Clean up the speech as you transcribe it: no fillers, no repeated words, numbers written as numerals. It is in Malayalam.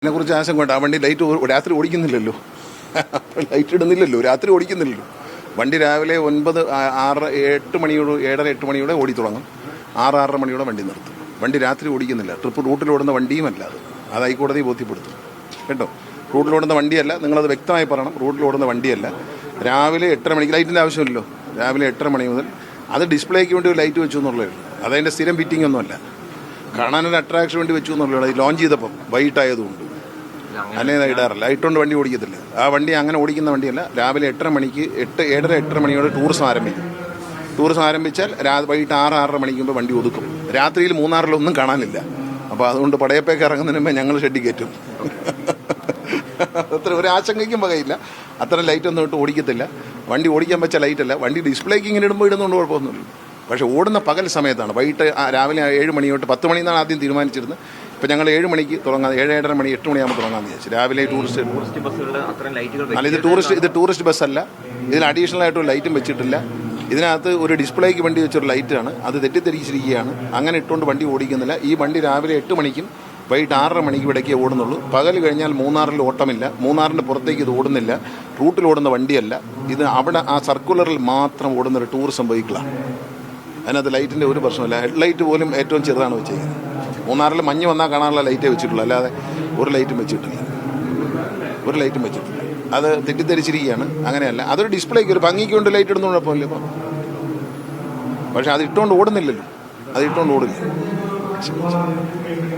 ഇതിനെക്കുറിച്ച് ആശങ്കയുണ്ട്. ആ വണ്ടി ലൈറ്റ് രാത്രി ഓടിക്കുന്നില്ലല്ലോ, ലൈറ്റ് ഇടുന്നില്ലല്ലോ, രാത്രി ഓടിക്കുന്നില്ലല്ലോ. വണ്ടി രാവിലെ 9, 6, 8 മണിയോട് 7:30, 8 മണിയോടെ ഓടി തുടങ്ങും. 6, 6:30 മണിയോടെ വണ്ടി നിർത്തും. വണ്ടി രാത്രി ഓടിക്കുന്നില്ല. ട്രിപ്പ് റൂട്ടിലോടുന്ന വണ്ടിയുമല്ല അത് ഹൈക്കോടതി ബോധ്യപ്പെടുത്തും കേട്ടോ. റൂട്ടിലോടുന്ന വണ്ടിയല്ല, നിങ്ങളത് വ്യക്തമായി പറയണം. റൂട്ടിലോടുന്ന വണ്ടിയല്ല. രാവിലെ 8:30 മണിക്ക് ലൈറ്റിൻ്റെ ആവശ്യമില്ലല്ലോ. രാവിലെ 8:30 മണി മുതൽ അത് ഡിസ്പ്ലേക്ക് വേണ്ടി ഒരു ലൈറ്റ് വെച്ചു എന്നുള്ളേ ഉള്ളൂ. അതതിൻ്റെ സ്ഥിരം ഫിറ്റിംഗ് ഒന്നുമല്ല, കാണാനൊരു അട്രാക്ഷൻ വേണ്ടി വെച്ചു എന്നുള്ളൂ. അത് ലോഞ്ച് ചെയ്തപ്പം വൈകിട്ടായതുകൊണ്ട് അല്ലേതാ ഇടാറില്ല. ലൈറ്റുകൊണ്ട് വണ്ടി ഓടിക്കത്തില്ല. ആ വണ്ടി അങ്ങനെ ഓടിക്കുന്ന വണ്ടിയല്ല. രാവിലെ 8:30 മണിക്ക് 8:30 മണിയോടെ ടൂറിസം ആരംഭിക്കും. ടൂറിസം ആരംഭിച്ചാൽ വൈകിട്ട് 6, 6:30 മണിക്ക് മുമ്പ് വണ്ടി ഒതുക്കും. രാത്രിയിൽ മൂന്നാറിലൊന്നും കാണാനില്ല. അപ്പോൾ അതുകൊണ്ട് പടയപ്പേക്ക് ഇറങ്ങുന്നതിന് മുമ്പേ ഞങ്ങൾ ഷെഡിൽ കയറ്റും. അത്ര ഒരു ആശങ്കയ്ക്കും വകയില്ല. അത്ര ലൈറ്റൊന്നും ഇട്ട് ഓടിക്കത്തില്ല. വണ്ടി ഓടിക്കാൻ വെച്ച ലൈറ്റല്ല. വണ്ടി ഡിസ്പ്ലേക്ക് ഇങ്ങനെ ഇടുമ്പോൾ ഇടുന്നുകൊണ്ട് കുഴപ്പമൊന്നുമില്ല. പക്ഷേ ഓടുന്ന പകൽ സമയത്താണ്. വൈകിട്ട് രാവിലെ 7 മണി തൊട്ട് 10 മണിന്നാണ് ആദ്യം തീരുമാനിച്ചിരുന്നത്. ഇപ്പം ഞങ്ങൾ 7 മണിക്ക് തുടങ്ങാൻ, 7, 7:30 മണി 8 മണിയാകുമ്പോൾ തുടങ്ങാമെന്ന് വിചാരിച്ചു. രാവിലെ ടൂറിസ്റ്റ് അല്ല, ഇത് ടൂറിസ്റ്റ് ബസ്സല്ല. ഇതിന് അഡീഷണൽ ആയിട്ടൊരു ലൈറ്റും വെച്ചിട്ടില്ല. ഇതിനകത്ത് ഒരു ഡിസ്പ്ലേക്ക് വണ്ടി വെച്ചൊരു ലൈറ്റാണ്. അത് തെറ്റിദ്ധരിച്ചിരിക്കുകയാണ്. അങ്ങനെ ഇട്ടുകൊണ്ട് വണ്ടി ഓടിക്കുന്നില്ല. ഈ വണ്ടി രാവിലെ 8 മണിക്കും വൈകിട്ട് 6:30 മണിക്ക് ഇടയ്ക്കേ ഓടുന്നുള്ളൂ. പകൽ കഴിഞ്ഞാൽ മൂന്നാറിൽ ഓട്ടമില്ല. മൂന്നാറിൻ്റെ പുറത്തേക്ക് ഇത് ഓടുന്നില്ല. റൂട്ടിൽ ഓടുന്ന വണ്ടിയല്ല ഇത്. അവിടെ ആ സർക്കുലറിൽ മാത്രം ഓടുന്നൊരു ടൂറിസം വെഹിക്കിളാണ്. അതിനകത്ത് ലൈറ്റിൻ്റെ ഒരു പ്രശ്നമില്ല. ഹെഡ്ലൈറ്റ് പോലും ഏറ്റവും ചെറുതാണ് വെച്ചിരിക്കുന്നത്. മൂന്നാറിൽ മഞ്ഞ് വന്നാൽ കാണാനുള്ള ലൈറ്റേ വെച്ചിട്ടുള്ളൂ, അല്ലാതെ ഒരു ലൈറ്റും വെച്ചിട്ടില്ല. അത് തെറ്റിദ്ധരിച്ചിരിക്കുകയാണ്. അങ്ങനെയല്ല, അതൊരു ഡിസ്പ്ലേക്ക് ഒരു ഭംഗിക്ക് കൊണ്ട് ലൈറ്റ് ഇടുന്ന കുഴപ്പമില്ല. ഇപ്പം പക്ഷെ അത് ഇട്ടുകൊണ്ട് ഓടുന്നില്ലല്ലോ. അത് ഇട്ടുകൊണ്ട് ഓടില്ല.